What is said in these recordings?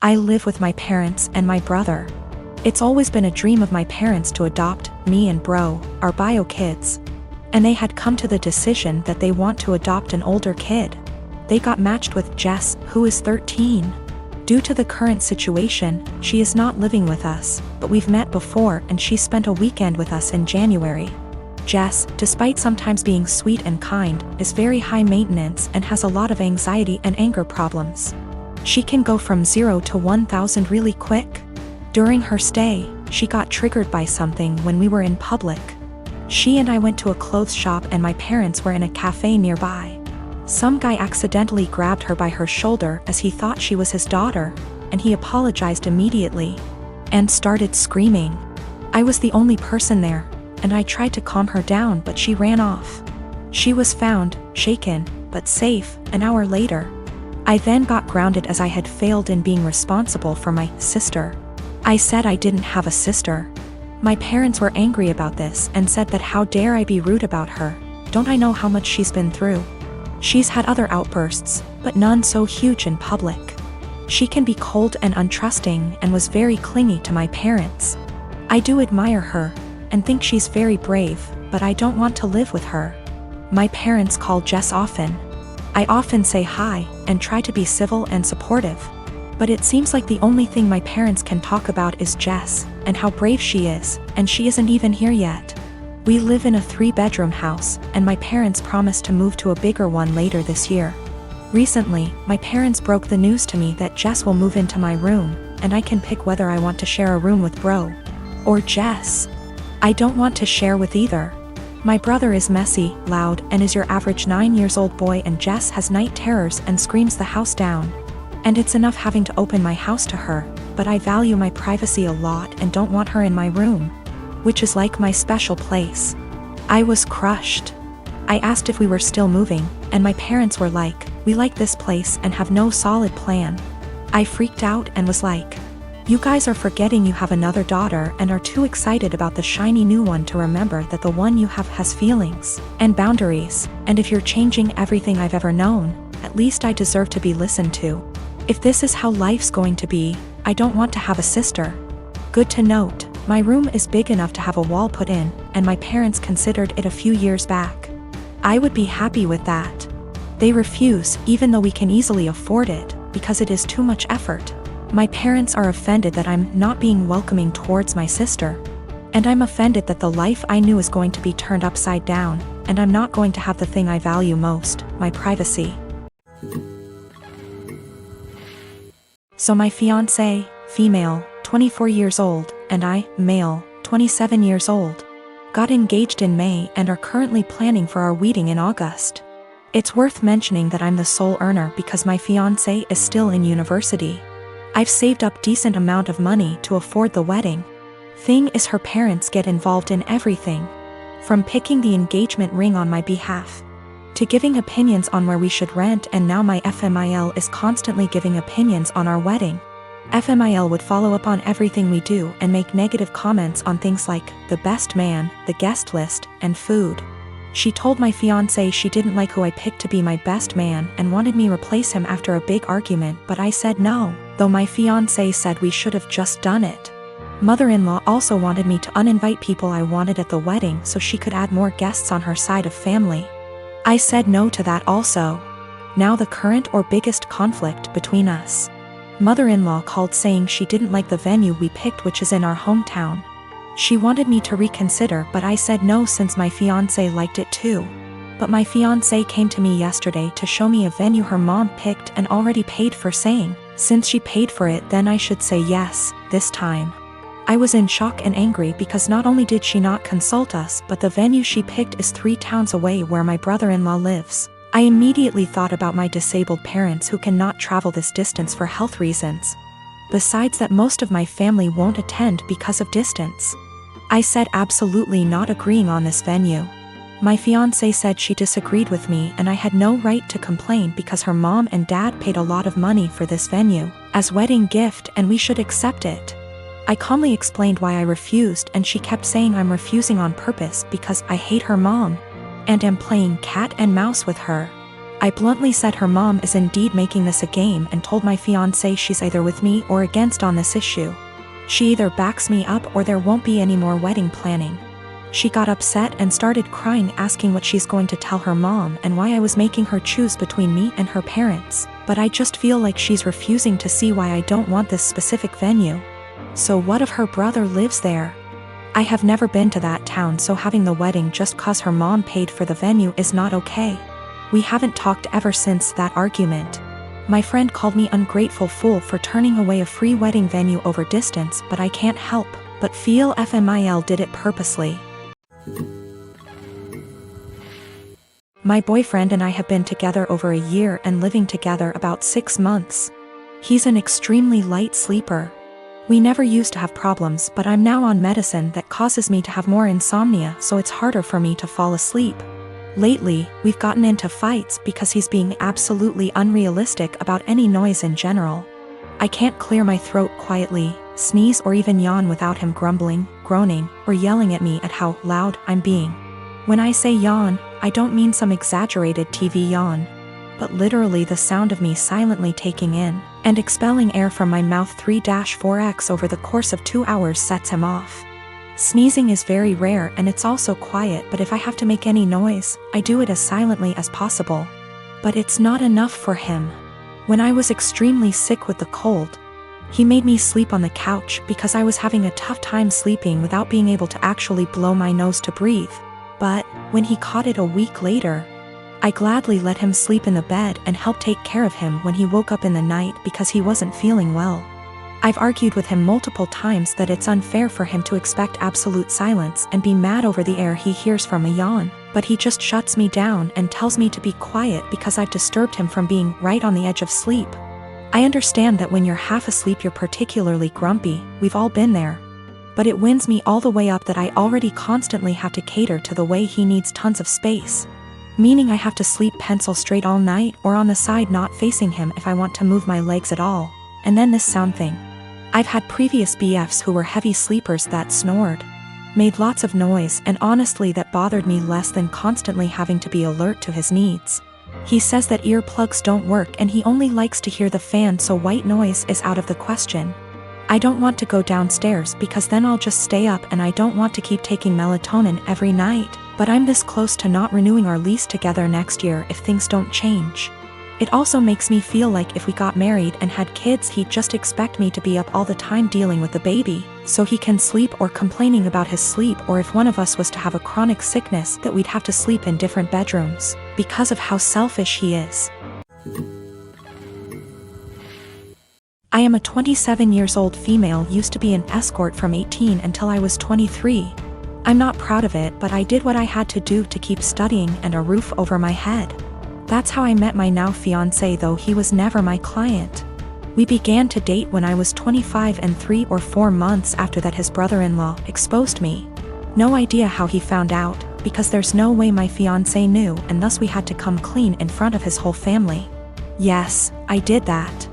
I live with my parents and my brother. It's always been a dream of my parents to adopt me and bro, our bio kids. And they had come to the decision that they want to adopt an older kid. They got matched with Jess, who is 13. Due to the current situation, she is not living with us, but we've met before and she spent a weekend with us in January. Jess, despite sometimes being sweet and kind, is very high maintenance and has a lot of anxiety and anger problems. She can go from 0 to 1,000 really quick. During her stay, she got triggered by something when we were in public. She and I went to a clothes shop and my parents were in a cafe nearby. Some guy accidentally grabbed her by her shoulder as he thought she was his daughter, and he apologized immediately and started screaming. I was the only person there, and I tried to calm her down, but she ran off. She was found, shaken, but safe, an hour later. I then got grounded as I had failed in being responsible for my sister. I said I didn't have a sister. My parents were angry about this and said that how dare I be rude about her, don't I know how much she's been through? She's had other outbursts, but none so huge in public. She can be cold and untrusting and was very clingy to my parents. I do admire her and think she's very brave, but I don't want to live with her. My parents call Jess often. I often say hi and try to be civil and supportive. But it seems like the only thing my parents can talk about is Jess and how brave she is, and she isn't even here yet. We live in a 3-bedroom house, and my parents promised to move to a bigger one later this year. Recently, my parents broke the news to me that Jess will move into my room, and I can pick whether I want to share a room with bro or Jess. I don't want to share with either. My brother is messy, loud, and is your average 9-year-old boy, and Jess has night terrors and screams the house down. And it's enough having to open my house to her, but I value my privacy a lot and don't want her in my room, which is like my special place. I was crushed. I asked if we were still moving, and my parents were like, we like this place and have no solid plan. I freaked out and was like, you guys are forgetting you have another daughter and are too excited about the shiny new one to remember that the one you have has feelings and boundaries, and if you're changing everything I've ever known, at least I deserve to be listened to. If this is how life's going to be, I don't want to have a sister. Good to note, my room is big enough to have a wall put in, and my parents considered it a few years back. I would be happy with that. They refuse, even though we can easily afford it, because it is too much effort. My parents are offended that I'm not being welcoming towards my sister. And I'm offended that the life I knew is going to be turned upside down, and I'm not going to have the thing I value most, my privacy. So my fiancé, female, 24 years old, and I, male, 27 years old, got engaged in May and are currently planning for our wedding in August. It's worth mentioning that I'm the sole earner because my fiancé is still in university. I've saved up decent amount of money to afford the wedding. Thing is, her parents get involved in everything, from picking the engagement ring on my behalf, to giving opinions on where we should rent, and now my FMIL is constantly giving opinions on our wedding. FMIL would follow up on everything we do and make negative comments on things like the best man, the guest list, and food. She told my fiancé she didn't like who I picked to be my best man and wanted me replace him after a big argument, but I said no, though my fiancé said we should have just done it. Mother-in-law also wanted me to uninvite people I wanted at the wedding so she could add more guests on her side of family. I said no to that also. Now the current or biggest conflict between us. Mother-in-law called saying she didn't like the venue we picked, which is in our hometown. She wanted me to reconsider, but I said no since my fiancé liked it too. But my fiancé came to me yesterday to show me a venue her mom picked and already paid for, saying, since she paid for it then I should say yes, this time. I was in shock and angry because not only did she not consult us, but the venue she picked is 3 towns away where my brother-in-law lives. I immediately thought about my disabled parents who cannot travel this distance for health reasons. Besides that, most of my family won't attend because of distance. I said absolutely not, agreeing on this venue. My fiancé said she disagreed with me and I had no right to complain because her mom and dad paid a lot of money for this venue as wedding gift and we should accept it. I calmly explained why I refused, and she kept saying I'm refusing on purpose because I hate her mom and am playing cat and mouse with her. I bluntly said her mom is indeed making this a game and told my fiancé she's either with me or against on this issue. She either backs me up or there won't be any more wedding planning. She got upset and started crying, asking what she's going to tell her mom and why I was making her choose between me and her parents, but I just feel like she's refusing to see why I don't want this specific venue. So what if her brother lives there? I have never been to that town, so having the wedding just cause her mom paid for the venue is not okay. We haven't talked ever since that argument. My friend called me ungrateful fool for turning away a free wedding venue over distance, but I can't help but feel FMIL did it purposely. My boyfriend and I have been together over a year and living together about 6 months. He's an extremely light sleeper. We never used to have problems, but I'm now on medicine that causes me to have more insomnia, so it's harder for me to fall asleep. Lately, we've gotten into fights because he's being absolutely unrealistic about any noise in general. I can't clear my throat quietly, sneeze or even yawn without him grumbling, groaning, or yelling at me at how loud I'm being. When I say yawn, I don't mean some exaggerated TV yawn, but literally the sound of me silently taking in and expelling air from my mouth 3-4x over the course of 2 hours sets him off. Sneezing is very rare and it's also quiet, but if I have to make any noise, I do it as silently as possible. But it's not enough for him. When I was extremely sick with the cold, he made me sleep on the couch because I was having a tough time sleeping without being able to actually blow my nose to breathe. But when he caught it a week later, I gladly let him sleep in the bed and helped take care of him when he woke up in the night because he wasn't feeling well. I've argued with him multiple times that it's unfair for him to expect absolute silence and be mad over the air he hears from a yawn, but he just shuts me down and tells me to be quiet because I've disturbed him from being right on the edge of sleep. I understand that when you're half asleep you're particularly grumpy, we've all been there. But it winds me all the way up that I already constantly have to cater to the way he needs tons of space. Meaning I have to sleep pencil straight all night or on the side not facing him if I want to move my legs at all. And then this sound thing. I've had previous BFs who were heavy sleepers that snored, made lots of noise, and honestly that bothered me less than constantly having to be alert to his needs. He says that earplugs don't work and he only likes to hear the fan, so white noise is out of the question. I don't want to go downstairs because then I'll just stay up, and I don't want to keep taking melatonin every night, but I'm this close to not renewing our lease together next year if things don't change. It also makes me feel like if we got married and had kids he'd just expect me to be up all the time dealing with the baby, so he can sleep, or complaining about his sleep, or if one of us was to have a chronic sickness that we'd have to sleep in different bedrooms, because of how selfish he is. I am a 27 years old female, used to be an escort from 18 until I was 23. I'm not proud of it, but I did what I had to do to keep studying and a roof over my head. That's how I met my now fiancé, though he was never my client. We began to date when I was 25, and 3 or 4 months after that his brother-in-law exposed me. No idea how he found out, because there's no way my fiancé knew, and thus we had to come clean in front of his whole family. Yes, I did that.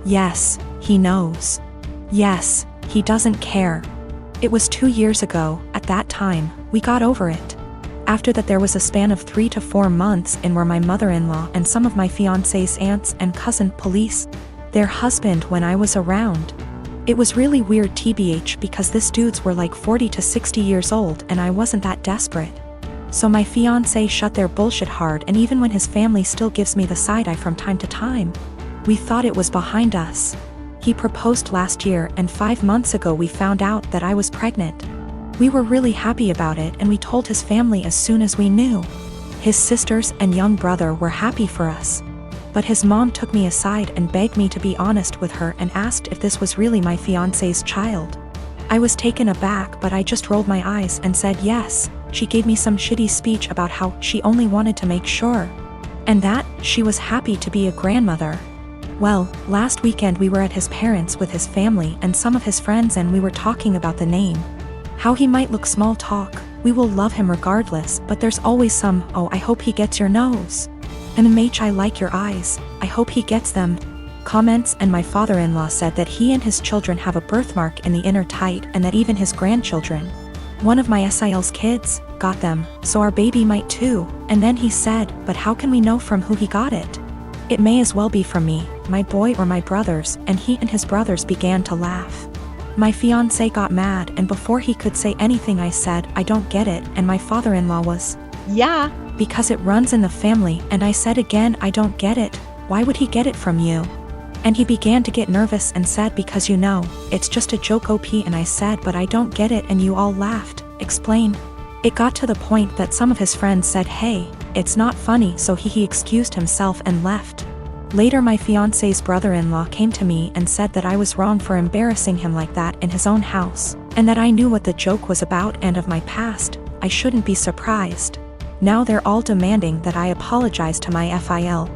Yes, he knows. Yes, he doesn't care. It was 2 years ago. At that time, we got over it. After that there was a span of 3 to 4 months in where my mother-in-law and some of my fiancé's aunts and cousin police their husband when I was around. It was really weird tbh because this dudes were like 40 to 60 years old and I wasn't that desperate. So my fiancé shut their bullshit hard, and even when his family still gives me the side eye from time to time, we thought it was behind us. He proposed last year, and 5 months ago we found out that I was pregnant. We were really happy about it and we told his family as soon as we knew. His sisters and young brother were happy for us. But his mom took me aside and begged me to be honest with her and asked if this was really my fiancé's child. I was taken aback, but I just rolled my eyes and said yes. She gave me some shitty speech about how she only wanted to make sure, and that she was happy to be a grandmother. Well, last weekend we were at his parents' with his family and some of his friends, and we were talking about the name. How he might look, small talk, we will love him regardless, but there's always some, oh, I hope he gets your nose. MMH, I like your eyes, I hope he gets them comments. And my father-in-law said that he and his children have a birthmark in the inner tight, and that even his grandchildren One of my SIL's kids got them, so our baby might too. And then he said, but how can we know from who he got it? It may as well be from me, my boy or my brothers, and he and his brothers began to laugh. My fiancé got mad, and before he could say anything I said, I don't get it, and my father-in-law was, yeah, because it runs in the family, and I said again, I don't get it, why would he get it from you? And he began to get nervous and said, because you know, it's just a joke OP, and I said, but I don't get it, and you all laughed. Explain. It got to the point that some of his friends said, hey, it's not funny, so he excused himself and left. Later my fiancé's brother-in-law came to me and said that I was wrong for embarrassing him like that in his own house, and that I knew what the joke was about and of my past. I shouldn't be surprised. Now they're all demanding that I apologize to my FIL.